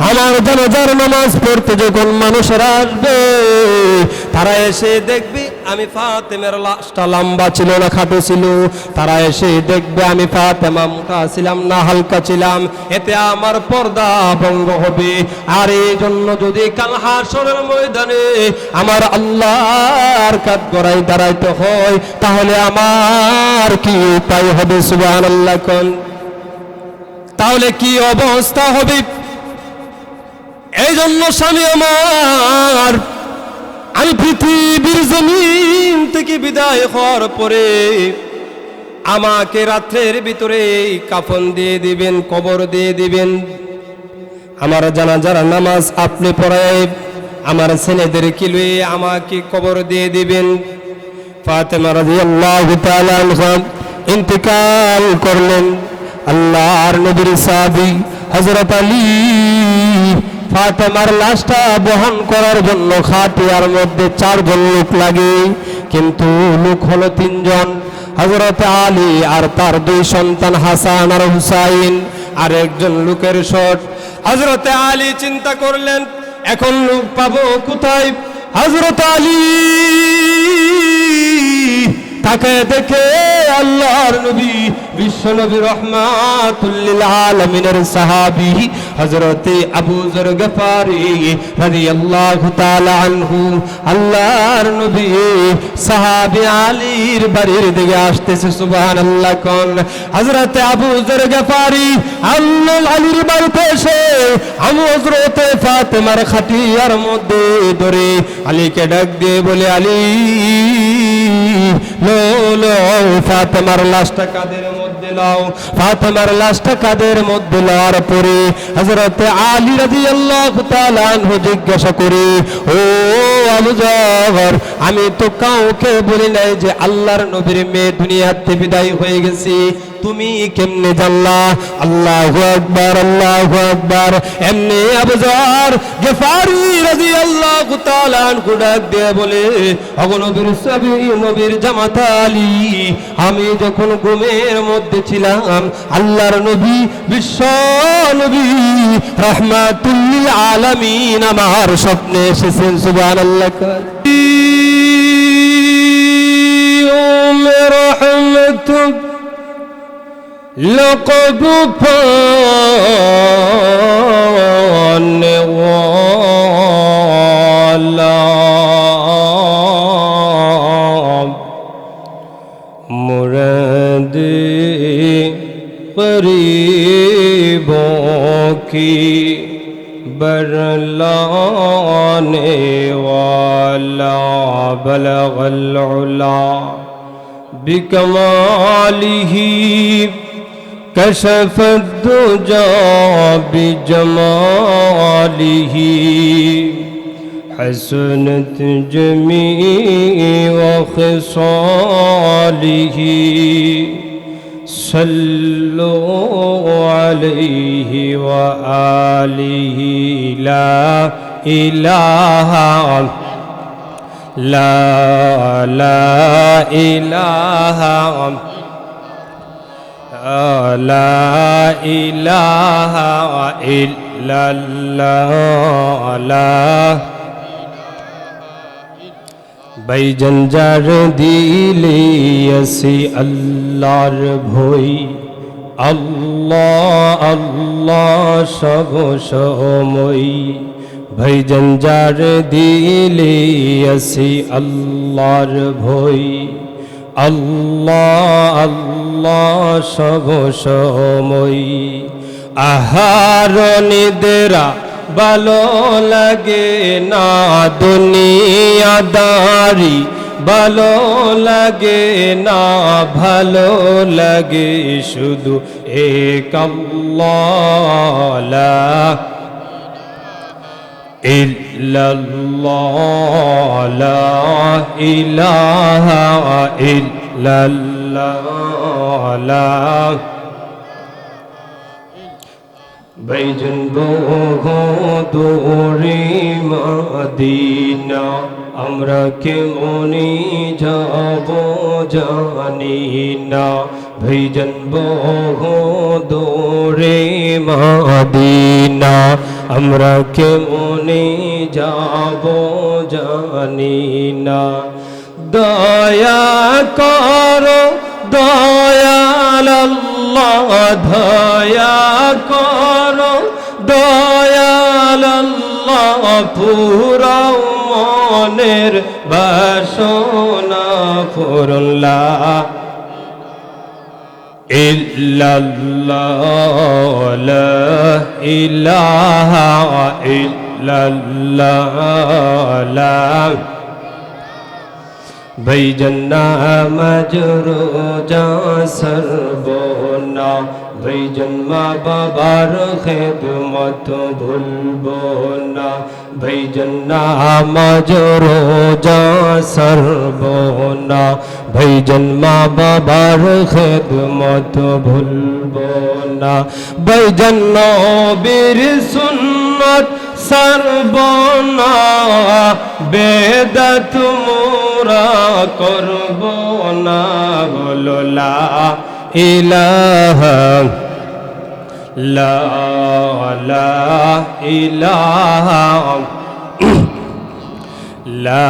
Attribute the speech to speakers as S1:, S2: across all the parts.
S1: আমার জানাজার নামাজ পড়তে যখন মানুষেরা আসবে, তারা এসে দেখবে আমি ফাতেমার লাশটা লম্বা ছিল না খাটো ছিল, তারা এসে দেখবে আমি ফাতেমা মোটা ছিলাম না হালকা ছিলাম, এতে আমার পর্দা ভঙ্গ হবে। আর এই জন্য যদি কাল হাশরের ময়দানে আমার আল্লাহর কাঠগড়ায় দাঁড়াইতে হয়, তাহলে আমার কি উপায় হবে? সুবহানাল্লাহ কোন, তাহলে কি অবস্থা হবে? এই জন্য স্বামী আমার, আমি পৃথিবীর জমিন থেকে বিদায় হওয়ার পরে আমাকে রাত্রের ভিতরে কাফন দিয়ে দিবেন, কবর দিয়ে দিবেন। আমার জানাজার নামাজ আপনি পড়ায় আমার ছেলেদেরকে লয়ে আমাকে কবর দিয়ে দিবেন। ফাতেমা রাদিয়াল্লাহু তাআলা আনহা ইন্তেকাল করলেন। আল্লাহর নবীর সাহাবী হযরত আলী ফাতেমার লাশটা বহন করার জন্য খাটিয়ার মধ্যে 4 জন লোক লাগে, কিন্তু লোক হলো 3 জন, হযরত আলী আর তার 2 সন্তান হাসান আর হুসাইন, আর একজন লোকের শট। হযরত আলী চিন্তা করলেন এখন লোক পাবো কোথায়? হযরত আলী তাকে দেখে আল্লাহর নবী বিশ্ব নবী রহমাতুল লিল আলামিনের সাহাবী হযরত আবু যর গফারি রাদিয়াল্লাহু তাআলা আনহু, আল্লাহর নবী সাহাবী আলীর বাড়ির দিকে আসতেছে। সুবহানাল্লাহ কোন। হযরত আবু যর গফারি আলীর বাড়িতে এসে হযরত ফাতেমার খাটিয়ার মধ্যে ধরে আলীকে ডাক দিয়ে বলে, আলী লো লো ফাতেমার লাশটা কাদের মধ্যে লাও। ফাতেমার লাশটা কাদের মধ্যে লওয়ার পরে হযরত আলী রাদিয়াল্লাহু তাআলা আনহু জিজ্ঞাসা করে, ও আবু যর, আমি তো কাউকে বলি নাই যে আল্লাহর নবীর মেয়ে দুনিয়াতে বিদায় হয়ে গেছে, তুমি কেমনে জানলা? আল্লাহু আকবার, আল্লাহু আকবার। এমনি আবু যর গফারি রাদিয়াল্লাহু তাআলা আনহু ডাক দিয়ে বলে, ওগো নবীর সাহাবী, নবীর জামাতা আলী, আমি যখন ঘুমের মধ্যে ছিলাম আল্লাহর নবী বিশ্ব নবী রাহমাতুল লিল আলামিন আমার স্বপ্নে এসেছেন। সুবহানাল্লাহ। রহমতুক لقد فان والا مراد غریبوں کی برلانے والا بلغ العلا بکمالہ كشف الدجى بجماله حسنت جميع خصاله صلوا عليه وآله لا إله لا إله لا إله إلا الله لا ভাইজান যার দিলে আসি আল্লাহর ভয়, আল্লাহ আল্লাহ সব সময়। ভাইজান যার দিলে আসি আল্লাহর ভয়, আল্লাহ আল্লাহ সব সময়। আহার নিদ্রা ভালো লাগে না, দুনিয়াদারি ভালো লাগে না, ভালো লাগে শুধু এক আল্লাহ লা ইল্লাল্লাহ লা ইলাহা ইল্লাল্লাহ লা। ভাইজান বহু দূরে মদিনা আমরা কেমনি যাব জানি না, ভাইজান বহু দূরে মদিনা আমরা কেমনে যাব জানি না। দয়া করো দয়াল আল্লাহ, দয়া করো দয়াল আল্লাহ, পুরাও মনের বাসনা পূরণ। লা ইল্লাল্লাহ লা ইলাহা ইল্লাল্লাহ লা ভাইজান্না মজরুজা সরবনা, ভাইজান মা বাবার খেদমত ভুলবো না, ভাইজান মজরুজা সরবনা, ভাইজান মা বাবার খেদমত ভুলবো না, ভাইজান নবীর সুন্নত সরবনা, বেদাত মোরা করব না। বলো লা ইলাহা লা ইলাহা লা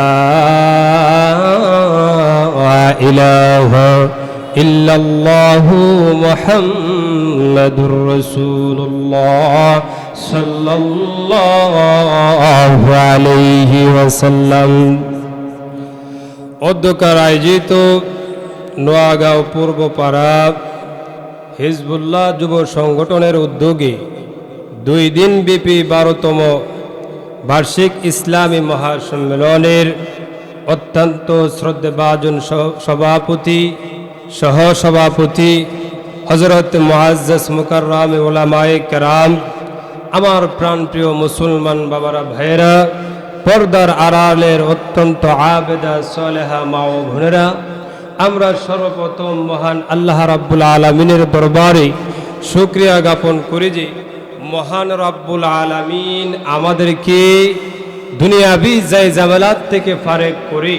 S1: ইলাহা ইল্লাল্লাহু মুহাম্মাদুর রাসূলুল্লাহ সাল্লাল্লাহু আলাইহি ওয়াসাল্লাম। অধ্যক্ষার আয়োজিত নোয়াগাঁও পূর্বপাড়া হিজবুল্লাহ যুব সংগঠনের উদ্যোগে 2 দিনব্যাপী 12তম বার্ষিক ইসলামী মহাসম্মেলনের অত্যন্ত শ্রদ্ধেভাজন সভাপতি সহসভাপতি হযরত মুআজ্জাজ মুকাররম উলামায়ে কেরাম, আমার প্রাণপ্রিয় মুসলমান বাবারা ভাইয়েরা, পর্দার আড়ালের অত্যন্ত আবেদা সালেহা মা ও বোনেরা, আমরা সর্বপ্রথম মহান আল্লাহ রাব্বুল আলামিনের দরবারে শুকরিয়া জ্ঞাপন করি যে মহান রাব্বুল আলামিন আমাদেরকে দুনিয়াবি জায় জামালাত থেকে ফারেক করে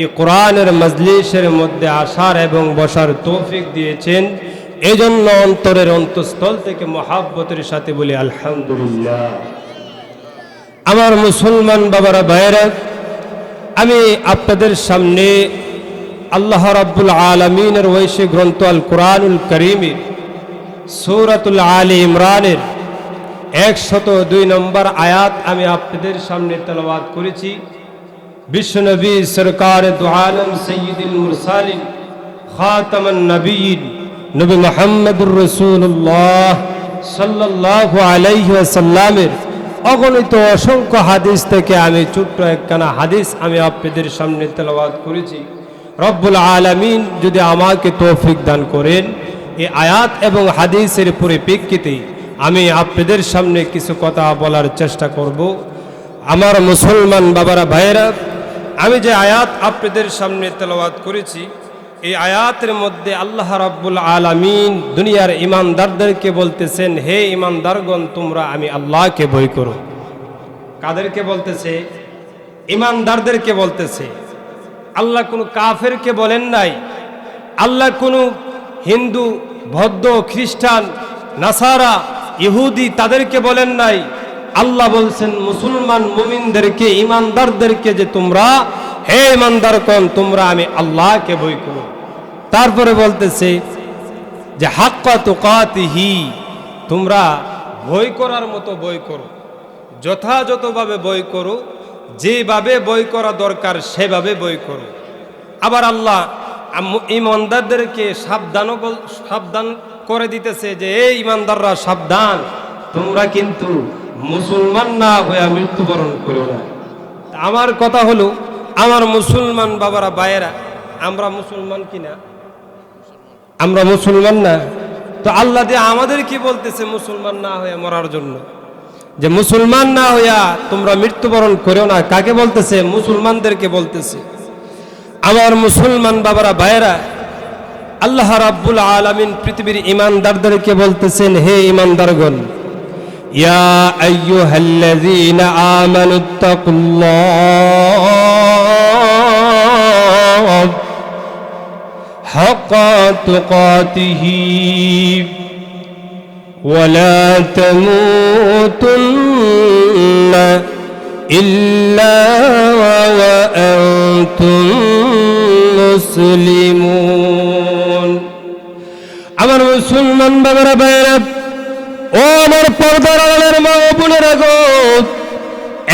S1: এই কোরআনের মজলিসের মধ্যে আসার এবং বসার তৌফিক দিয়েছেন। এজন্য অন্তরের অন্তঃস্থল থেকে মহাব্বতের সাথে বলি আলহামদুলিল্লাহ। আমার মুসলমান বাবারা ভাইয়েরা, আমি আপনাদের সামনে আল্লাহ রাব্বুল আলামিনের ঐশী গ্রন্থ আল কোরআনুল কারীমের সূরাতুল আলী ইমরানের 102 নম্বর আয়াত আমি আপনাদের সামনে তেলাওয়াত করেছি। বিশ্বনবী সরকার দু আলম সৈয়দুল মুরসালিন খাতামান নবীন নবী মুহাম্মদুর রাসূলুল্লাহ সাল্লাল্লাহু আলাইহি ওয়াসাল্লামের অগণিত অসংখ্য হাদিস থেকে আমি ছোট্ট একখানা হাদিস আমি আপনাদের সামনে তেলাওয়াত করেছি। রব্বুল আলামিন যদি আমাকে তৌফিক দান করেন, এই আয়াত এবং হাদিসের পরিপ্রেক্ষিতে আমি আপনাদের সামনে কিছু কথা বলার চেষ্টা করব। আমার মুসলমান বাবারা ভাইয়েরা, আমি যে আয়াত আপনাদের সামনে তেলাওয়াত করেছি, এই আয়াতের মধ্যে আল্লাহ রাব্বুল আলামিন দুনিয়ার ইমানদারদেরকে বলতেছেন, হে ইমানদারগণ, তোমরা আমি আল্লাহকে ভয় করো। কাদেরকে বলতেছে? ইমানদারদেরকে বলতেছে। আল্লাহ কোনো কাফেরকে বলেন নাই, আল্লাহ কোনো হিন্দু, বৌদ্ধ, খ্রিস্টান, নাসারা, ইহুদি তাদেরকে বলেন নাই। আল্লাহ বলছেন মুসলমান মুমিনদেরকে, ইমানদারদেরকে যে তোমরা, হে ইমানদারগণ, তোমরা আমি আল্লাহকে ভয় করো। তারপরে বলতেছে যে হাক্কা তুকাতিহি, তোমরা ভয় করার মতো ভয় করো, যথাযথভাবে ভয় করো, যেভাবে ভয় করা দরকার সেভাবে ভয় করো। আবার আল্লাহ ইমানদারদেরকে সাবধান করে দিতেছে যে এই ইমানদাররা সাবধান, তোমরা কিন্তু মুসলমান না হয়ে মৃত্যুবরণ করো না। আমার কথা হলো, আমার মুসলমান বাবারা ভাইয়েরা, আমরা মুসলমান কিনা? আমরা মুসলমান না? তো আল্লাহ দিয়ে আমাদের কি বলতেছে মুসলমান না হয়ে মরার জন্য, যে মুসলমান না হইয়া তোমরা মৃত্যুবরণ করো না। কাকে বলতেছে? মুসলমানদেরকে বলতেছে। আমার মুসলমান বাবারা ভাইয়েরা, আল্লাহ রাব্বুল আলামিন পৃথিবীর ইমানদারদেরকে বলতেছেন, হে ইমানদারগণ, ইয়া আইয়ুহাল্লাযীনা আমানুত্তাকুল্লাহ হাক্কা তুকাতিহি ওয়া লা তামুতুন্না إلا وأنتم مسلمون আমার মুসলমান বাবারা ভাইরা ও আমার পর্দার আড়ালের মা ও বোনেরা গো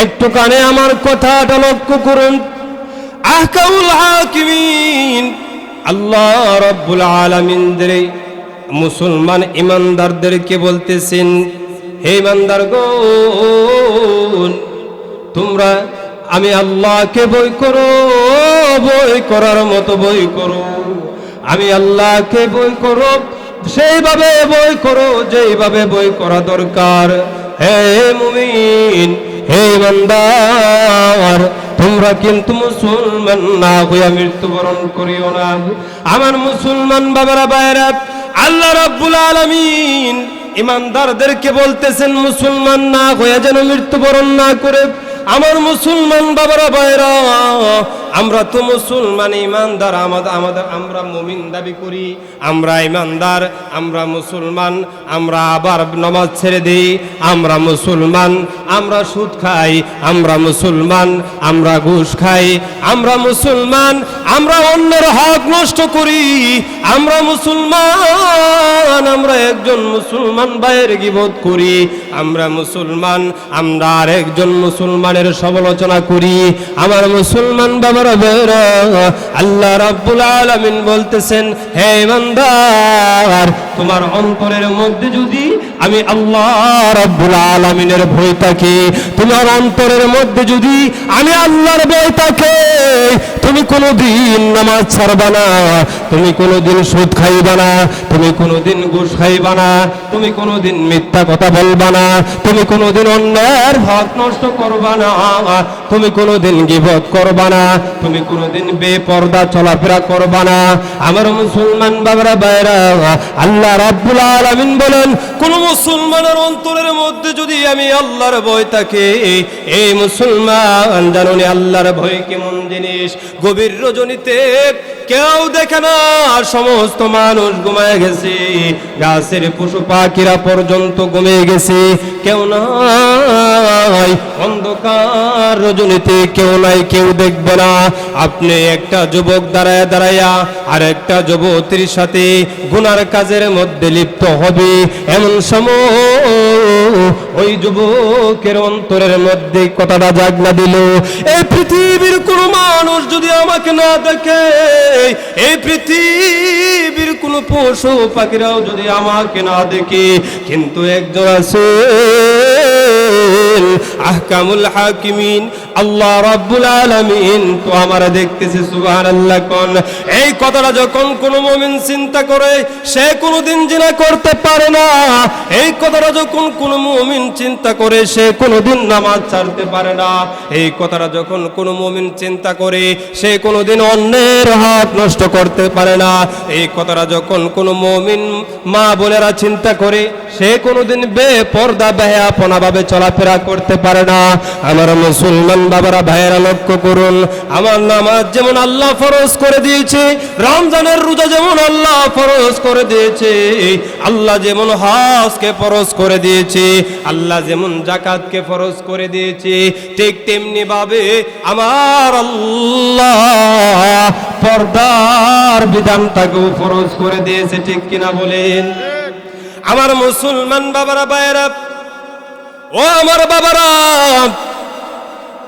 S1: একটু কানে আমার কথাটা লক্ষ্য করুন আহকামুল হাকিমিন আল্লাহ রাব্বুল আলামিনদের মুসলমান ইমানদারদেরকে বলতেছেন হে ইমানদারগণ তোমরা আমি আল্লাহকে ভয় করো ভয় করার মতো ভয় করো আমি আল্লাহকে ভয় করো সেইভাবে ভয় করো যেইভাবে ভয় করা দরকার হে মুমিন হে ইমানদার তোমরা কিন্তু মুসলমান না হইয়া মৃত্যুবরণ করিও না আমার মুসলমান বাবারা ভাইরা আল্লাহ রাব্বুল আলামিন ইমানদারদেরকে বলতেছেন মুসলমান না হইয়া যেন মৃত্যুবরণ না করে আমার মুসলমান বাবারা ভাইরা আমরা তো মুসলমান ইমানদার আমরা মুমিন দাবি করি আমরা ইমানদার আমরা মুসলমান আমরা আবার নামাজ ছেড়ে দেই আমরা মুসলমান আমরা সুদ খাই আমরা মুসলমান আমরা ঘুষ খাই আমরা মুসলমান আমরা অন্যের হক নষ্ট করি আমরা মুসলমান আমরা একজন মুসলমান ভাইয়ের গীবত করি আমরা মুসলমান আমরা আরেকজন মুসলমানের সমালোচনা করি আমার মুসলমান বাবারা ভাইরা আল্লাহ রাব্বুল আলামিন বলতেছেন হে ইমানদার তোমার অন্তরের মধ্যে যদি আমি আল্লাহ রাব্বুল আলামিনের ভয় থাকে তোমার অন্তরের মধ্যে যদি আমি আল্লাহর ভয় থাকে তুমি কোনোদিন নামাজ ছাড়বা না তুমি কোনোদিন সুদ খাইবা না তুমি কোনোদিন ঘুষ খাইবা না তুমি কোনোদিন মিথ্যা কথা বলবা না তুমি কোনোদিন অন্যের হক নষ্ট করবা না তুমি কোনোদিন গীবত করবা না তুমি কোনোদিন বেপরদা চলাফেরা করবা না আমার মুসলমান বাবারা ভাইরা আল্লাহ রাব্বুল আলামিন বলেন কোন মুসলমানের অন্তরের মধ্যে যদি আমি আল্লাহর ভয় থাকে এই মুসলমান জানুনি আল্লাহর ভয় কেমন জিনিস গভীর রজনীতে কেউ দেখে না সমস্ত মানুষ ঘুমায় গেছে গাছের পশু পাখিরা পর্যন্ত ঘুমিয়ে গেছে কেউ নাই অন্ধকার রজনীতে কেউ নাই কেউ দেখবে না আপনি একটা যুবক দাঁড়ায় দাঁড়াইয়া আর একটা যুবতীর সাথে গুনার কাজের মধ্যে লিপ্ত হবে এমন সময় ওই যুবকের অন্তরের মধ্যে কথাটা জাগনা দিল এই পৃথিবীর কোন মানুষ যদি আমাকে না দেখে এই পৃথিবীর কোন পশু পাখিরাও যদি আমাকে না দেখে কিন্তু একজন আছে আহকামুল হাকিমিন আল্লাহ রাব্বুল আলামিন তো আমারা দেখতেছে সুবহানাল্লাহ কোন এই কথাটা যখন কোন মুমিন চিন্তা করে সে কোনোদিন জিনা করতে পারে না এই কথাটা যখন কোন মুমিন চিন্তা করে সে কোনোদিন নামাজ ছাড়তে পারে না এই কথাটা যখন কোন মুমিন চিন্তা করে সে কোনোদিন অন্যের হক নষ্ট করতে পারে না এই কথাটা যখন কোন মুমিন মা বোনেরা চিন্তা করে সে কোনোদিন বেপরদা বেহায়াপনা ভাবে চলাফেরা করতে পারে না আমার মুসলমান বাবারা ভাইয়েরা লক্ষ্য করুন আমার নামাজ যেমন আল্লাহ ফরজ করে দিয়েছে রমজানের রোজা যেমন আল্লাহ ফরজ করে দিয়েছে আল্লাহ যেমন হজকে ফরজ করে দিয়েছে আল্লাহ যেমন যাকাতকে ফরজ করে দিয়েছে ঠিক তেমনি ভাবে আমার আল্লাহ পর্দার বিধানটাকেও ফরজ করে দিয়েছে ঠিক কিনা বলেন আমার মুসলমান বাবারা ভাইয়েরা ও আমার বাবারা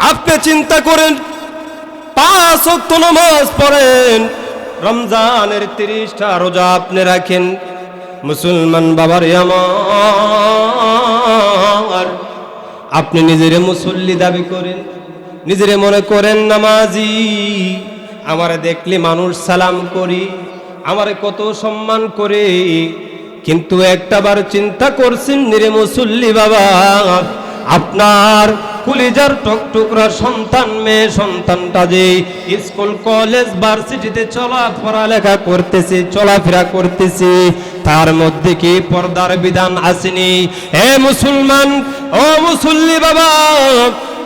S1: আপনি চিন্তা করেন 5 ওয়াক্ত নামাজ পড়েন রমজানের 30টা রোজা আপনি রাখেন মুসলমান বাবার আমার আপনি নিজের মুসল্লি দাবি করেন নিজের মনে করেন নামাজি আমারে দেখলে মানুষ সালাম করি আমারে কত সম্মান করে কিন্তু একটাবার চিন্তা করছেন নিরে মুসল্লি বাবা আপনার কলিজার টুকরা সন্তান মেয়ে সন্তানটা যে স্কুল কলেজ ভার্সিটিতে পড়ালেখা করতেছে চলাফেরা করতেছে তার মধ্যে কি পর্দার বিধান আসেনি হে মুসলমান ও মুসল্লি বাবা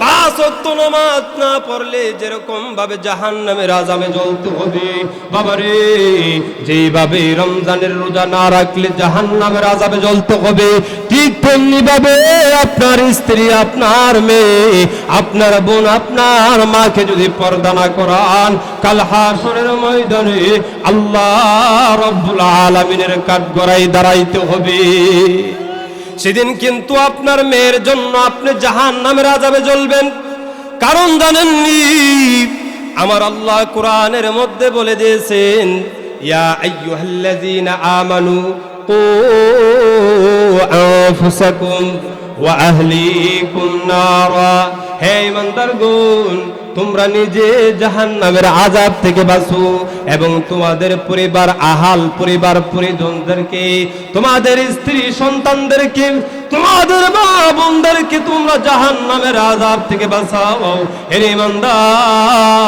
S1: পাঁচ ওয়াক্ত নামাজ না পড়লে যেরকম ভাবে জাহান্নামের আযাবে জ্বলতে হবে, বাবারে যেইভাবে রমজানের রোজা না রাখলে জাহান্নামের আযাবে জ্বলতে হবে, ঠিক তেমনি ভাবে আপনার স্ত্রী, আপনার মেয়ে, আপনার বোন, আপনার মাকে যদি পর্দা না করান, কাল হাসরের ময়দানে আল্লাহ রাব্বুল আলামিনের কাঠগড়ায় দাঁড়াইতে হবে। সেদিন কিন্তু আপনার মেয়ের জন্য আপনি জাহান্নামের আযাবে জ্বলবেন। কারণ জানেননি, আমার আল্লাহ কোরআনের মধ্যে বলে দিয়েছেন, ইয়া আইয়ুহাল্লাযীনা আমানু কু আনফুসাকুম ওয়া আহলিকুম নারা, হে ঈমানদারগণ, তোমরা নিজে জাহান্নামের আযাব থেকে বাঁচো এবং তোমাদের পরিবার, আহাল পরিবার পরিজনদেরকে, তোমাদের স্ত্রী সন্তানদেরকে, তোমাদের মা বোনদেরকে তোমরা জাহান্নামের আযাব থেকে বাঁচাও। হে ঈমানদার,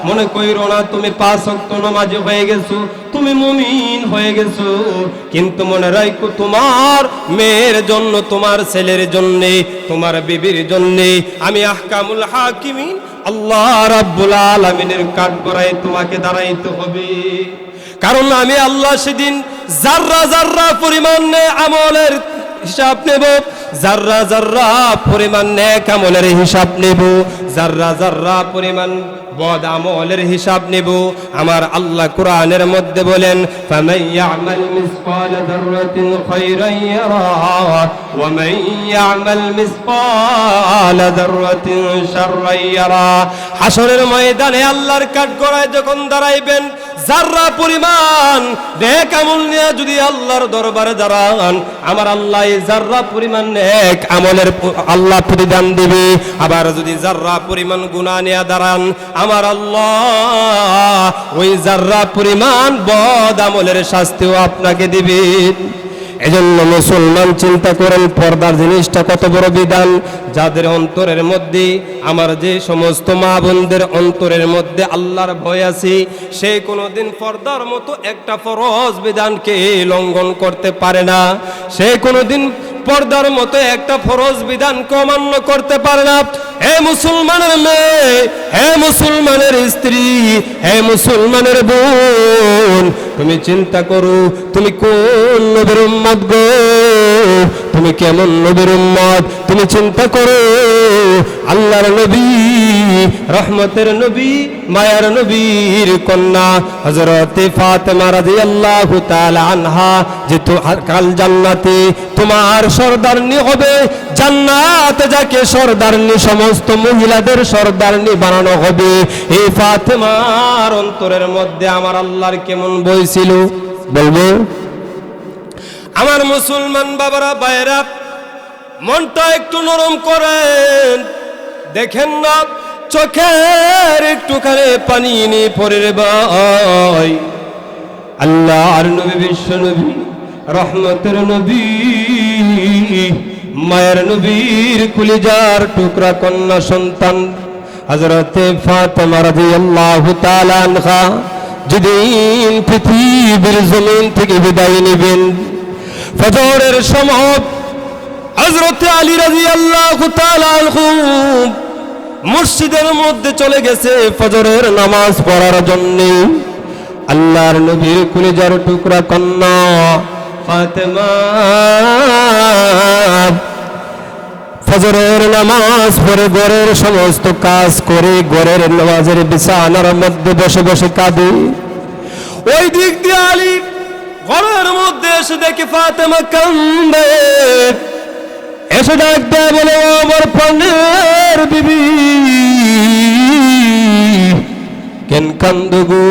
S1: মনে কইরো না তুমি পাঁচ ওয়াক্ত নামাজি হয়ে গেছো, তুমি মুমিন হয়ে গেছো, কিন্তু মনে রাখো তোমার মেয়ের জন্য, তোমার ছেলের জন্য, তোমার বিবির জন্য আমি আহকামুল হাকিমিন আল্লাহ রাব্বুল আলামিনের কাঠগড়ায় তোমাকে দাঁড়াইতে হবে। কারণ আমি আল্লাহ সেদিন যাররা যাররা পরিমাণ আমলের হিসাব নেব, যাররা যাররা পরিমাণ নেক আমলের হিসাব নেব, যাররা যাররা পরিমাণ বদ আমলের হিসাব নেব। আমার আল্লাহ কোরআনের মধ্যে বলেন, ফামান ইয়ামাল মিসকালা যাররাতিন খায়রান ইয়ারা ওয়া মান ইয়ামাল মিসকালা যাররাতিন শাররান ইয়ারা। হাসরের ময়দানে আল্লাহর কাঠগড়ায় যখন দাঁড়াইবেন, যাররা পরিমাণ নেক আমল নিয়ে যদি আল্লাহর দরবারে দাঁড়ান, আমার আল্লাহ এই যাররা পরিমাণ নেক আমলের আল্লাহ প্রতিদান দিবে। আবার যদি যাররা পরিমাণ গুনাহ নিয়ে দাঁড়ান, আমার আল্লাহ ওই যাররা পরিমাণ বদ আমলের শাস্তিও আপনাকে দিবে। এজন্য মুসলমান চিন্তা করেন, পর্দার জিনিসটা কত বড় বিধান। যাদের অন্তরের মধ্যে, আমার যে সমস্ত মা বোনদের অন্তরের মধ্যে আল্লাহর ভয় আছে, সে কোনোদিন পর্দার মতো একটা ফরজ বিধানকে লঙ্ঘন করতে পারে না। সে কোনোদিন পর্দার মতো একটা ফরজ বিধানকে অমান্য করতে পারে না। হে মুসলমানের মেয়ে, হে মুসলমানের স্ত্রী, হে মুসলমানের বোন, তুমি চিন্তা করো, তুমি কোন নবীর উম্মত গো? তুমি কেমন নবীর উম্মত? তুমি চিন্তা করো, আল্লাহর নবী, রহমতের নবী, মায়ার নবীর কন্যা হযরতে ফাতেমা রাদিয়াল্লাহু তাআলা আনহা, যে তো কাল জান্নাতে তোমার সরদারনি হবে। জান্নাতে যাকে সরদারনি, সমস্ত মহিলাদের সরদারনি বানানো হবে। এই ফাতেমার অন্তরের মধ্যে আমার আল্লাহর কেমন ভয় ছিল বলবো? আমার মুসলমান বাবারা, ভাইরা, মনটা একটু নরম করেন। দেখেন না, চোখের একটুখানি পানি নিয়ে পড়ে রে ভাই। আল্লাহর নবী, বিশ্ব নবী, রহমতের নবী, মায়ের নবীর কলিজার টুকরা কন্যা সন্তান হযরতে ফাতেমা রাদিয়াল্লাহু তাআলা আনহা যেদিন পৃথিবীর জমিন থেকে বিদায় নেবেন, ফজরের সময় হযরতে আলী রাদিয়াল্লাহু তাআলা আনহু মসজিদের মধ্যে চলে গেছে ফজরের নামাজ পড়ার জন্য। আল্লাহর নবীর কলিজার টুকরা কন্যা ফাতেমা ফজরের নামাজ পড়ে ঘরের সমস্ত কাজ করে ঘরের নামাজের বিছানার মধ্যে বসে বসে কাঁদে। ওই দিক দিয়ে আলী ঘরের মধ্যে এসে দেখে ফাতেমা কান্দে। এসে ডাক দেয়, বলে, আমার প্রাণের বিবি, কেন কান্দো গো?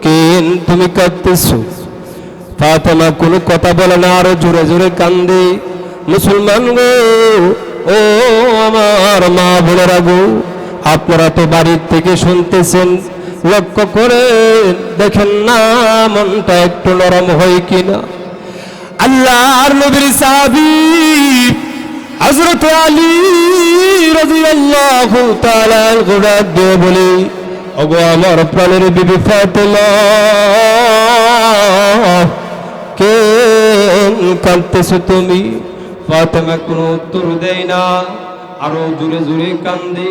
S1: কেন তুমি কাঁদতেছো? ফাতেমা কোনো কথা বলে না, আরো জোরে জোরে কান্দে। মুসলমান গো, ও আমার মা বোনেরা গো, আপনারা তো বাড়ির থেকে শুনতেছেন, লক্ষ্য করে দেখেন না মনটা একটু নরম হয় কিনা। আল্লাহর নবীর সাহাবী হযরত আলী রাদিয়াল্লাহু তাআলা আনহু দিয়ে বলে, ওগো আমার প্রাণের বিবি ফাতেমা, কেন কাঁদতেছো তুমি? ফাতেমা কোনো উত্তর দেয় না। আরো জোরে জোরে কান্দে।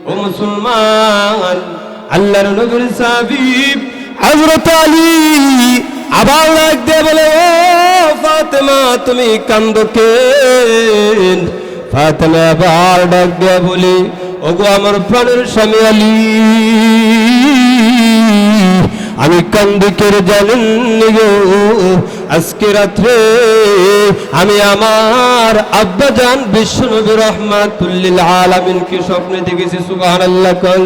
S1: ও মুসলমান, আল্লাহর নবীর সাহাবী হযরত আলী আবার ডাক দিয়ে বলে, ও ফাতেমা তুমি কান্দো কেন? ফাতেমা আবার ডাক দিয়ে বলে, ওগো আমার প্রাণের স্বামী আলী, আমি কান্দি করে জানেননি গো, আজকে রাত্রে আমি আমার আব্বাজান বিশ্বনবী রাহমাতুল লিল আলামিনকে স্বপ্নে দেখেছি। সুবহানাল্লাহ। কল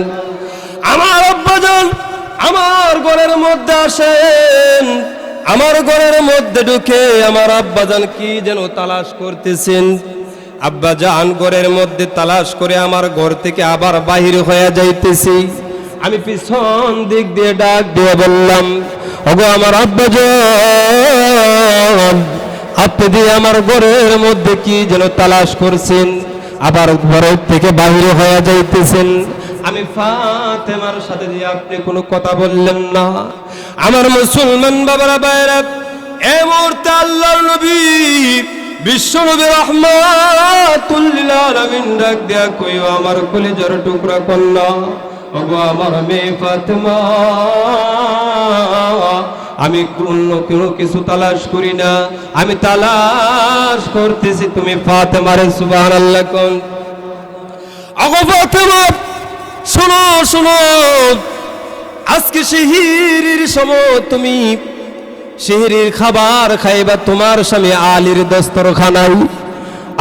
S1: আমার আব্বাজান আমার ঘরের মধ্যে আসেন, আমার ঘরের মধ্যে ঢুকে আমার আব্বাজান কি যেন তালাশ করতেছেন। আব্বাজান ঘরের মধ্যে তালাশ করে আমার ঘর থেকে আবার বাহির হয়ে যাইতেছি। আমি পিছন দিক দিয়ে ডাক দিয়ে বললাম, ওগো আমার আব্বাজান, আপনি দিয়ে আমার ঘরের মধ্যে কি যেন তালাশ করছেন, আবার ঘরের থেকে বাহির হয়ে যাইতেছেন। আমি ফাতেমার সাথে দিয়ে আপনি কোনো কথা বললেন না। আমার মুসলমান বাবারা বাইরা, এই মুহূর্তে আল্লাহর নবী বিশ্বনবী রাহমাতুল লিল আলামিন ডাক দেয়া কইও, আমার কলিজার টুকরা কন্যা, ওগো আমার মেয়ে ফাতেমা, আমি কোনো কিছু তালাশ করি না, আমি তালাশ করতেছি তুমি ফাতেমারে। সুবহানাল্লাহ। কোন ওগো ফাতেমা, শোনো শোনো, আজকে সেহরির সময় তুমি সেহরির খাবার খাইবা তোমার স্বামী আলীর দস্তরখানায়,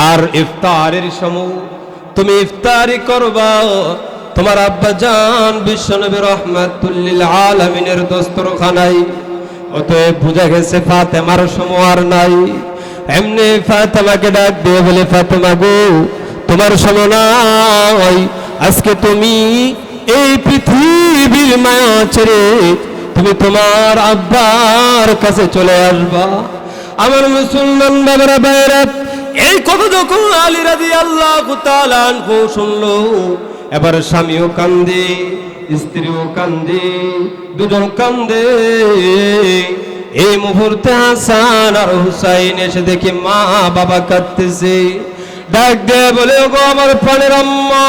S1: আর ইফতারের সময় তুমি ইফতারি করবা তোমার আব্বাজান বিশ্বনবী রাহমাতুল লিল আলামিনের দস্তরখানায়। অতএব বুঝা গেছে ফাতেমার সময় আর নাই। এমনি ফাতেমাকে ডাক দিয়ে বলে, ফাতেমা গো, তোমার সময় নাই, আজকে তুমি এই পৃথিবীর মায়া ছেড়ে তুমি তোমার আব্বার কাছে চলে আসবা। আমার মুসলমান বাবারা বাইরা, এই কথা যখন আলী রাদিয়াল্লাহু তাআলা আনহু শুনলো, এবার স্বামীও কান্দে, স্ত্রীও কান্দে, দুজন কান্দে। এই মুহূর্তে হাসান আর হুসাইন এসে দেখে মা বাবা কাঁদতেছে। ডাক দিয়ে বলে, ওগো আমার প্রাণের আম্মা,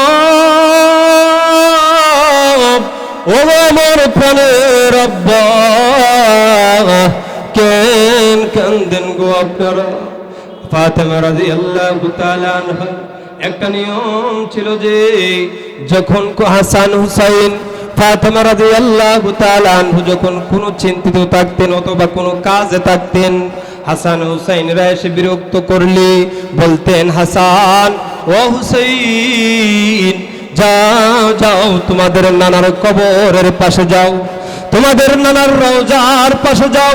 S1: ওগো আমার প্রাণের আব্বা, কেন কান্দেন গো আপনারা? ফাতেমা রাদিয়াল্লাহু তাআলা আনহা, একটা নিয়ম ছিল যে যখন হাসান হুসাইন ফাতেমা রাদিয়াল্লাহু তাআলা আনহু যখন কোনো চিন্তিত থাকতেন অথবা কোনো কাজে থাকতেন, হাসান হুসাইনরা এসে বিরক্ত করলে বলতেন, হাসান ও হুসাইন, যাও যাও তোমাদের নানার কবরের পাশে যাও, তোমাদের নানার রওজার পাশে যাও।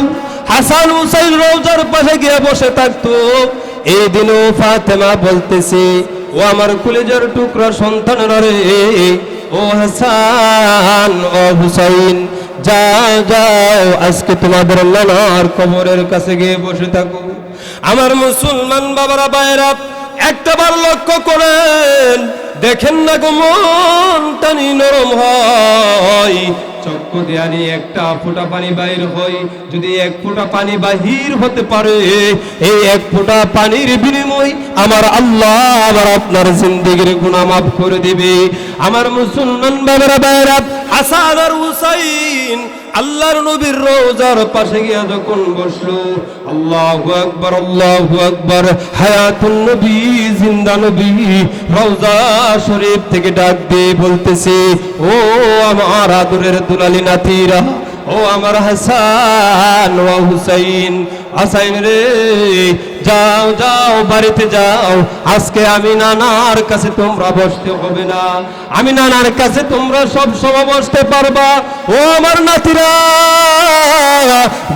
S1: হাসান হুসাইন রওজার পাশে গিয়ে বসে থাকতো। এই দিনও ফাতেমা বলতেছে, ও আমার কলিজার টুকরা সন্তানেরা রে, ও হাসান ও হুসাইন, যাও যাও আজকে তোমাদের নানার কবরের কাছে গিয়ে বসে থাকো। আমার মুসলমান বাবারা বাইরা, একটা বার লক্ষ্য করেন, দেখেন না গো মন টানি নরম হয়, চক্ষু দেয়ানি একটা ফোঁটা পানি বাহির হয়। যদি এক ফোঁটা পানি বাহির হতে পারে, এই এক ফোঁটা পানির বিনিময় আমার আল্লাহ আবার আপনার জিন্দেগির গুনাহ মাফ করে দিবে। আমার মুসলমান বাবারা বাইরা, হাসান আর হুসাইন আল্লাহর নবীর রওজার পাশে গিয়ে যখন বসলো, আল্লাহু আকবার আল্লাহু আকবার, হায়াতুন নবী, জিন্দা নবী রওজা শরীফ থেকে ডাক দিয়ে বলতেছে, ও আমার আদরের দুলালি নাতিরা, ও আমার হাসান ও হুসাইন, হাসাইন রে, যাও যাও বাড়িতে যাও, আজকে আমি নানার কাছে তোমরা বসতে হবে না, আমি নানার কাছে তোমরা সব সময় বসতে পারবা। ও আমার নাতিরা,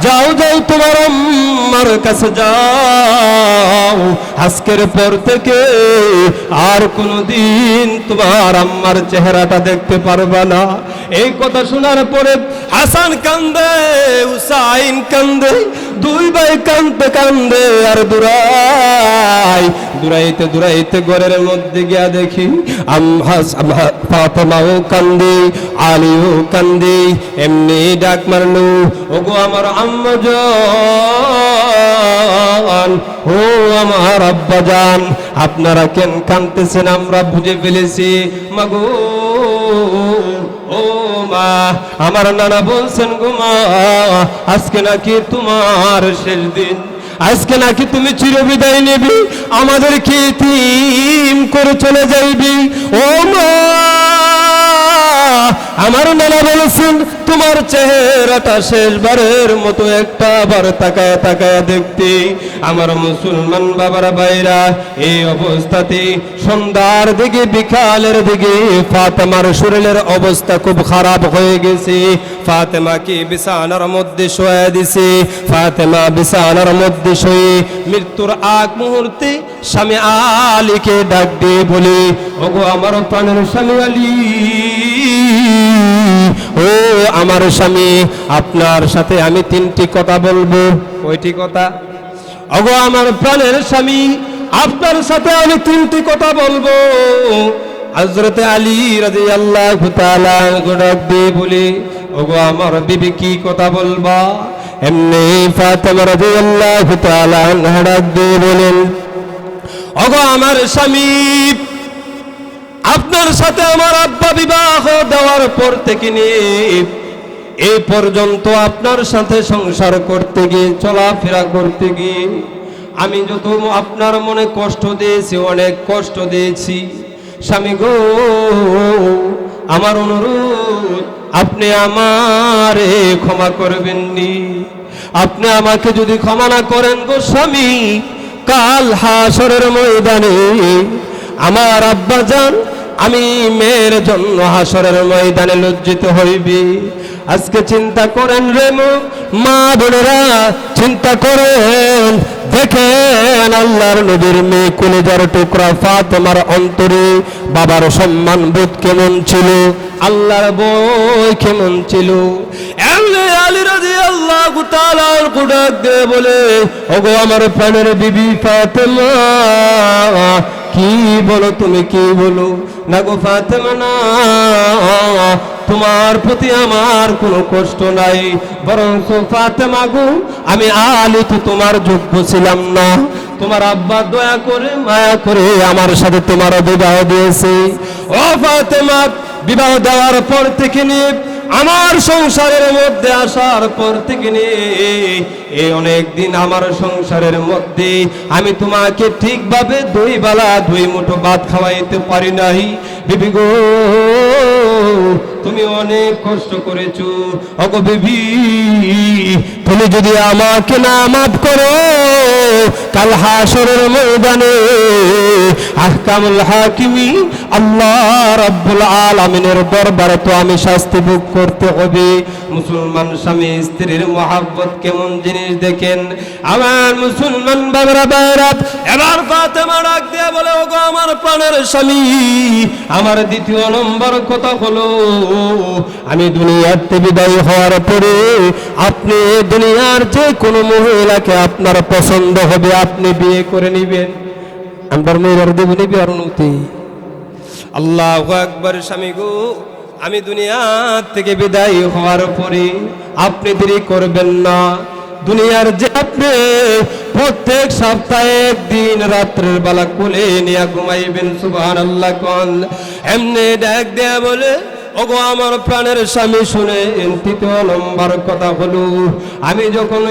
S1: যাও যাও তোমার আম্মার কাছে যাও, আজকের পর থেকে আর কোনোদিন তোমার আম্মার চেহারাটা দেখতে পারবা না। এই কথা শোনার পরে হাসান কান্দে, হুসাইন কান্দে, দুই সবাই কান্দতে কান্দে আর দূরাইতে দূরাইতে ঘরের মধ্যে গিয়া দেখি ফাতেমাও কান্দে, আলীও কান্দে। এমনি ডাক মারলো, ওগো আমার আম্মাজান, ও আমার আব্বাজান, আপনারা কেন কাঁদতেছেন? আমরা বুঝে ফেলেছি। মাগো, ও মা, আমার নানা বলছেন গো মা, আজকে নাকি তোমার শেষ দিন, আজকে নাকি তুমি চিরবিদায় নেবে, আমাদেরকে এতিম করে চলে যাইবি। ও মা, আমার নানা বলেছেন তোমার চেহারাটা শেষবারের মতো একটা বার তাকায় তাকায় দেখতে। আমার মুসলমান বাবার ভাইরা, এই অবস্থাতে সন্ধ্যার দিকে বিকালের দিকে ফাতেমার শরীরের অবস্থা খুব খারাপ হয়ে গেছে। ফাতেমাকে বিছানার মধ্যে শোয়া দিছে। ফাতেমা বিছানার মধ্যে শুয়ে মৃত্যুর আগ মুহূর্তে স্বামী আলীকে ডাক দিয়ে বলে, ওগো আমার প্রাণের স্বামী আলী, ও আমার স্বামী, আপনার সাথে আমি 3টি কথা বলবো। কয়টি কথা? ওগো আমার প্রাণের স্বামী, আপনার সাথে আমি 3টি কথা বলবো। হযরত আলী রাদিয়াল্লাহু তাআলা ডাক দিয়ে বলে, ওগো আমার বিবি, কি কথা বলবা? এমনি ফাতেমা রাদিয়াল্লাহু তাআলা ডাক দিয়ে বলেন, ওগো আমার স্বামী, আপনার সাথে আমার আব্বা বিবাহ দেওয়ার পর থেকে নিয়ে এই পর্যন্ত আপনার সাথে সংসার করতে গিয়ে, চলাফেরা করতে গিয়ে আমি যত আপনার মনে কষ্ট দিয়েছি, অনেক কষ্ট দিয়েছি। স্বামী গো, আমার অনুরোধ, আপনি আমারে ক্ষমা করবেননি। আপনি আমাকে যদি ক্ষমা না করেন গো স্বামী, কাল হাসরের ময়দানে আমার আব্বাজান আমি মেয়ের জন্য হাসরের ময়দানে লজ্জিত হইবি। আজকে চিন্তা করেন রে মা বোনেরা, চিন্তা করেন, দেখেন আল্লাহর নবীর মেয়ে কলিজার টুকরা ফাতেমার অন্তরে বাবার সম্মান বোধ কেমন ছিল, আল্লাহর বই কেমন ছিল। এমনি আলী রাদিয়াল্লাহু তাআলা ডাক দিয়ে বলে, ওগো আমার প্রাণের বিবি ফাতেমা, কি বলো তুমি, কি বলো? না গো ফাতেমা, না, তোমার প্রতি আমার কোনো কষ্ট নাই, বরং ফাতেমা গো, আমি আলী তো তোমার যোগ্য ছিলাম না। তোমার আব্বা দয়া করে মায়া করে আমার সাথে তোমার বিবাহ দিয়েছে। ও ফাতেমা, বিবাহ দেওয়ার পর থেকে নিয়ে আমার সংসারের মধ্যে আসার পর থেকে নিয়ে এই অনেক দিন আমার সংসারের মধ্যে আমি তোমাকে ঠিকভাবে 2 বেলা 2 মুঠো ভাত খাওয়াইতে পারি নাই। বিবি গো, তুমি অনেক কষ্ট করেছো। ওগো বিবি, তুমি যদি আমাকে না মাফ করো, কাল হাসরের ময়দানে আহকামুল হাকিমিন আল্লাহ রাব্বুল আলামিনের দরবারে তো আমি শাস্তি ভোগ করতে হবে। মুসলমান স্বামী স্ত্রীর মহব্বত কেমন জিনিস দেখেন আমার মুসলমান বাবারা ভাইরা। এবার ফাতেমা ডাক দিয়ে বলে, ওগো আমার প্রাণের স্বামী, আমার দ্বিতীয় নম্বর কথা হলো, আমি দুনিয়াতে বিদায় হওয়ার পরে আপনি দুনিয়ার যে কোনো মহিলাকে আপনার পছন্দ হবে আপনি বিয়ে করে নেবেন। আমার মেয়ের দেবেন বিয়ার অনুমতি। আল্লাহু আকবার। স্বামী গো, আমি দুনিয়া থেকে বিদায় হওয়ার পরে আপনি দেরি করবেন না। দুনিয়ার যে আপনি প্রত্যেক সপ্তাহে একদিন রাত্রের বেলা কোলে নিয়ে ঘুমাইবেন। সুবহানাল্লাহ। কোন এমনি ডাক দেয়া বলে, ওগো আমার প্রাণের স্বামী, শুনে 3য় নম্বর কথা হলো, আমি যখন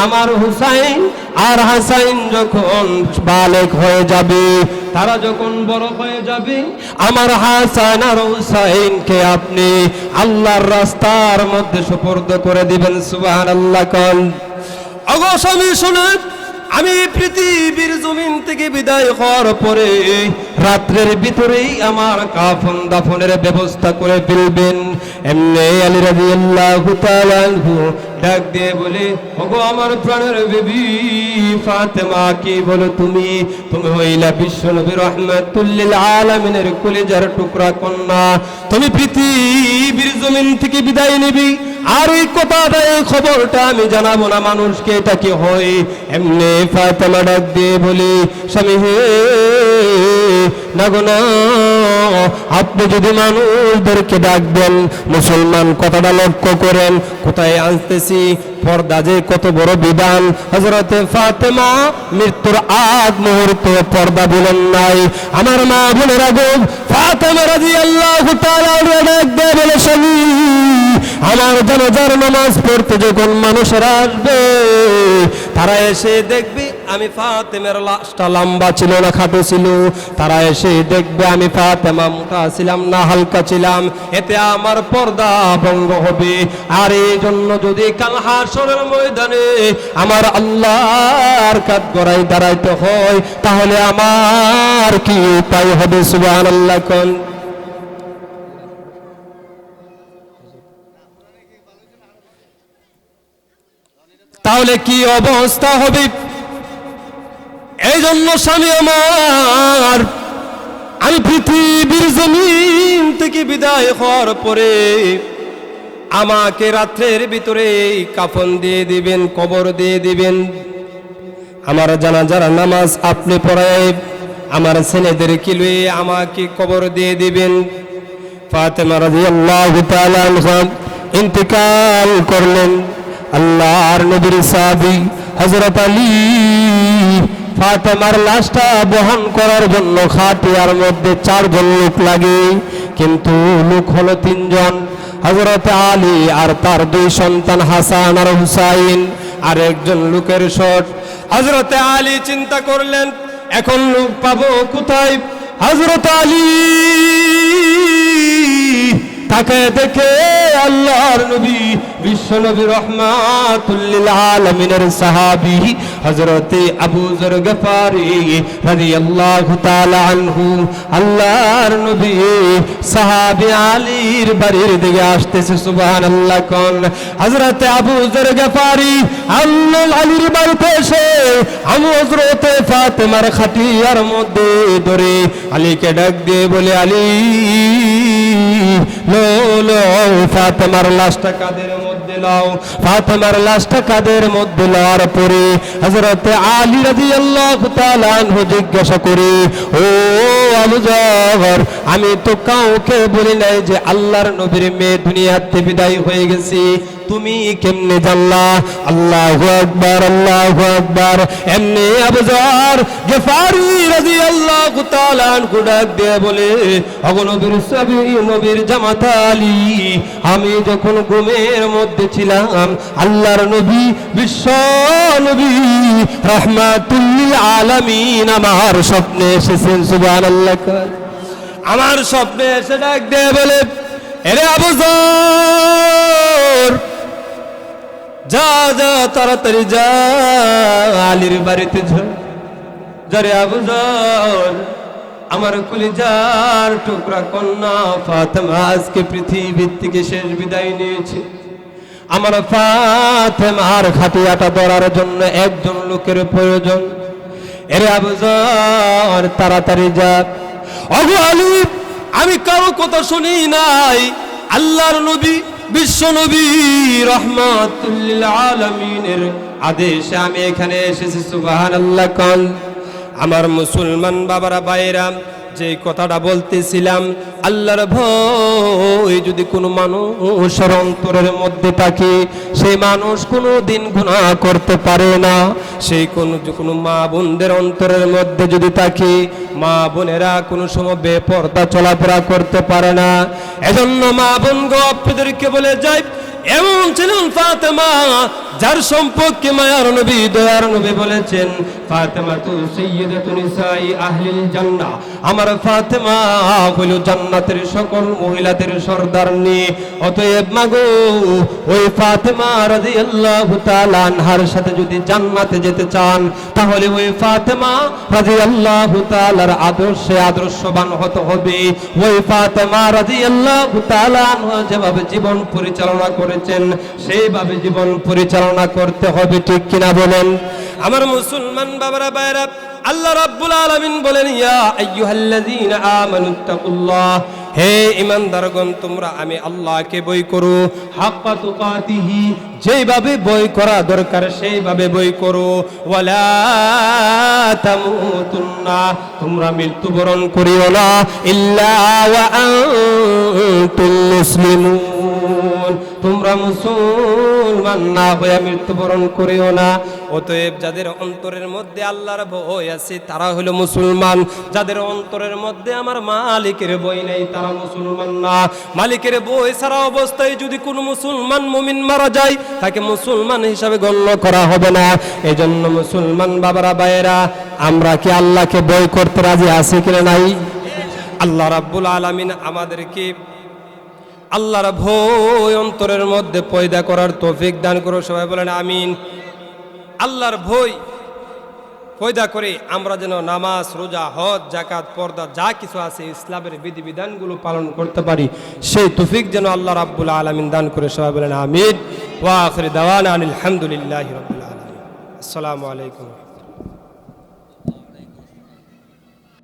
S1: আমার হুসাইন আর হাসাইন যখন বালেক হয়ে যাবে, তারা যখন বড় হয়ে যাবে, আমার হাসান আর হুসাইনকে আপনি আল্লাহর রাস্তার মধ্যে সুপর্দ করে দিবেন। সুবহানাল্লাহ। কোন ওগো স্বামী শুনে, আমি পৃথিবীর জমিন থেকে বিদায় হওয়ার পরে রাত্রের ভিতরেই আমার কাফন দাফনের ব্যবস্থা করে ফেলবেন। এমনি আলী রাদিয়াল্লাহু তাআলা আনহু ডাক দিয়ে বলে, ওগো আমার প্রাণের বিবি ফাতেমা, কি বলো তুমি? তুমি হইলা বিশ্বনবী রাহমাতুল লিল আলামিনের কলিজার টুকরা কন্যা, তুমি পৃথিবীর জমিন থেকে বিদায় নিবি, আর ওই কথাটা, এই খবরটা আমি জানাবো না মানুষকে, এটা কি হয়? এমনি ফাতেমা ডাক দিয়ে বলি, স্বামী হে, না গো না, আপনি যদি মানুষদেরকে ডাকবেন, মুসলমান কথাটা লক্ষ্য করেন, কোথায় আসতেছি, পর্দা যে কত বড় বিধান। হযরতে ফাতেমা মৃত্যুর আগ মুহূর্তে পর্দা বলেন নাই। আমার মা বোনেরা গো, ফাতেমা রাদিয়াল্লাহু তাআলা ডাক দিয়ে বলে, স্বামী, আমার জানাজার নামাজ পড়তে যখন মানুষেরা আসবে, তারা এসে দেখবে আমি ফাতেমার লাশটা লম্বা ছিল না খাটো ছিল, তারা এসে দেখবে আমি ফাতেমা মোটা ছিলাম না হালকা ছিলাম, এতে আমার পর্দা ভঙ্গ হবে। আর এই জন্য যদি কাল হাসরের ময়দানে আমার আল্লাহর কাঠগড়ায় দাঁড়াইতে হয়, তাহলে আমার কি উপায় হবে? সুবহানাল্লাহ কোন। তাহলে কি অবস্থা হবে? এই জন্য স্বামী আমার, আমি পৃথিবীর জমিন থেকে বিদায় হওয়ার পরে আমাকে রাত্রের ভিতরে কাফন দিয়ে দিবেন, কবর দিয়ে দিবেন। আমার জানাজার নামাজ আপনি পড়ায় আমার ছেলেদেরকে লয়ে আমাকে কবর দিয়ে দিবেন। ফাতেমা রাদিয়াল্লাহু তাআলা আনহা ইন্তেকাল করলেন। আল্লাহর নবীর সাহাবী হযরত আলী ফাতেমার লাশটা বহন করার জন্য খাটিয়ার মধ্যে 4 জন লোক লাগে, কিন্তু লোক হলো 3 জন, হযরত আলী আর তার 2 সন্তান হাসান আর হুসাইন, আর একজন লোকের শট। হযরত আলী চিন্তা করলেন, এখন লোক পাবো কোথায়? হযরত আলী তাকে দেখে আল্লাহর নবী বিশ্বনবী রাহমাতুল লিল আলামিনের সাহাবী হযরতে আবু যর গফারি রাদিয়াল্লাহু তাআলা আনহু, আল্লাহর নবী সাহাবী আলীর বাড়ির দিকে আসতেছে। সুবহানাল্লাহ কোন। হযরতে আবু যর গফারি আলীর বাড়িতে এসে হযরতে ফাতেমার খাটিয়ার মধ্যে ধরে আলীকে ডাক দিয়ে বলে, আলী লো লো, ফাতেমার লাশটা কাদের মধ্যে লাও। ফাতেমার লাশটা কাদের মধ্যে লওয়ার পরে হযরতে আলী রাদিয়াল্লাহু তাআলা আনহু জিজ্ঞাসা করে, ও আবু যর, আমি তো কাউকে বলি নাই যে আল্লাহর নবীর মেয়ে দুনিয়াতে বিদায় হয়ে গেছে, তুমি কেমনে জানলা? আল্লাহু আকবার, আল্লাহু আকবার। এমনি আবু যর গফারি রাদিয়াল্লাহু তাআলা আনহু ডাক দিয়ে বলে, ওগো নবীর সাহাবী, নবীর জামাতা আলী, আমি যখন ঘুমের মধ্যে ছিলাম, আল্লাহর নবী বিশ্ব নবী রাহমাতুল লিল আলামিন আমার স্বপ্নে এসেছেন। সুবহানাল্লাহ। আমার স্বপ্নে এসে ডাক দিয়ে বলে, এরে আবু যর, যা যা তাড়াতাড়ি যা আলীর বাড়িতে যারে আবু যর, আমার কলিজার টুকরা কন্যা ফাতেমা আজকে পৃথিবীর থেকে শেষ বিদায় নিয়েছে। আমার ফাতেমার খাটিয়াটা ধরার জন্য একজন লোকের প্রয়োজন। এরে আবু যর, তাড়াতাড়ি যা। ওগো আলী, আমি কারো কথা শুনি নাই, আল্লাহর নবী বিশ্ব নবী রাহমাতুল লিল আলামিনের আদেশে আমি এখানে এসেছি। সুবহানাল্লাহ কোন। আমার মুসলমান বাবারা ভাইরা, যে কথাটা বলতেছিলাম, আল্লাহর ভয় যদি কোনো মানুষের অন্তরের মধ্যে থাকে, সেই মানুষ কোনো দিন গুনাহ করতে পারে না। সেই কোনো মা বোনদের অন্তরের মধ্যে যদি থাকে, মা বোনেরা কোনো সময় বেপরদা চলাফেরা করতে পারে না। এজন্য মা বোন গো, আপনাদেরকে বলে যাই, এমন ছিলেন ফাতেমা যার সম্পর্কে মায়ার নবী দয়ার নবী বলেছেন ফাতেমা তু সাইয়্যিদাতু নিসাই আহলিল জান্নাহ, আমার ফাতেমা হলো জান্নাতের সকল মহিলাদের সর্দারনি। অতএব মাগো ওই ফাতেমা রাদিয়াল্লাহু তাআলা আনহার সাথে যদি জান্নাতে যেতে চান তাহলে ওই ফাতেমা রাদিয়াল্লাহু তাআলার আদর্শে আদর্শবান হতে হবে। ওই ফাতেমা রাদিয়াল্লাহু তাআলা আনহা যেভাবে জীবন পরিচালনা করেছেন সেইভাবে জীবন পরিচালনা করতে হবে, ঠিক কিনা বলেন? আমার মুসলমান বাবারা ভাইরা, আল্লাহ রাব্বুল আলামিন বলেন ইয়া আইয়ুহাল্লাযীনা আমানুত্তাকুল্লাহ, হে ঈমানদারগণ তোমরা আমি আল্লাহকে ভয় করো, হাক্কা তুকাতিহি, যেভাবে ভয় করা দরকার সেইভাবে ভয় করো, ওয়ালা তামুতুন্না, তোমরা মৃত্যুবরণ করিও না, ইল্লা ওয়া আনতুম মুসলিমুন, তোমরা মুসলমান না হয়ে মৃত্যুবরণ করিও না। অতএব যাদের অন্তরের মধ্যে আল্লাহর ভয় আছে তারা হলো মুসলমান, যাদের অন্তরের মধ্যে আমার মালিকের ভয় নেই তারা মুসলমান না। মালিকের ভয় ছাড়া অবস্থায় যদি কোনো মুসলমান মুমিন মারা যায় তাকে মুসলমান হিসাবে গণ্য করা হবে না। এজন্য মুসলমান বাবারা ভাইয়েরা, আমরা কি আল্লাহকে ভয় করতে রাজি আছি কিনা নাই? আল্লাহ রাব্বুল আলামিন আমাদেরকে আল্লাহর ভয় অন্তরের মধ্যে পয়দা করার তৌফিক দান করো, সবাই বলেন আমিন। আল্লাহর ভয় পয়দা করে আমরা যেন নামাজ, রোজা, হজ, যাকাত, পর্দা যা কিছু আছে ইসলামের বিধিবিধানগুলো পালন করতে পারি, সেই তৌফিক যেন আল্লাহ রাব্বুল আলামিন দান করে, সবাই বলেন আমিন। ওয়া আখির দাওয়ানা আলহামদুলিল্লাহি রাব্বিল আলামিন। আসসালামু আলাইকুম।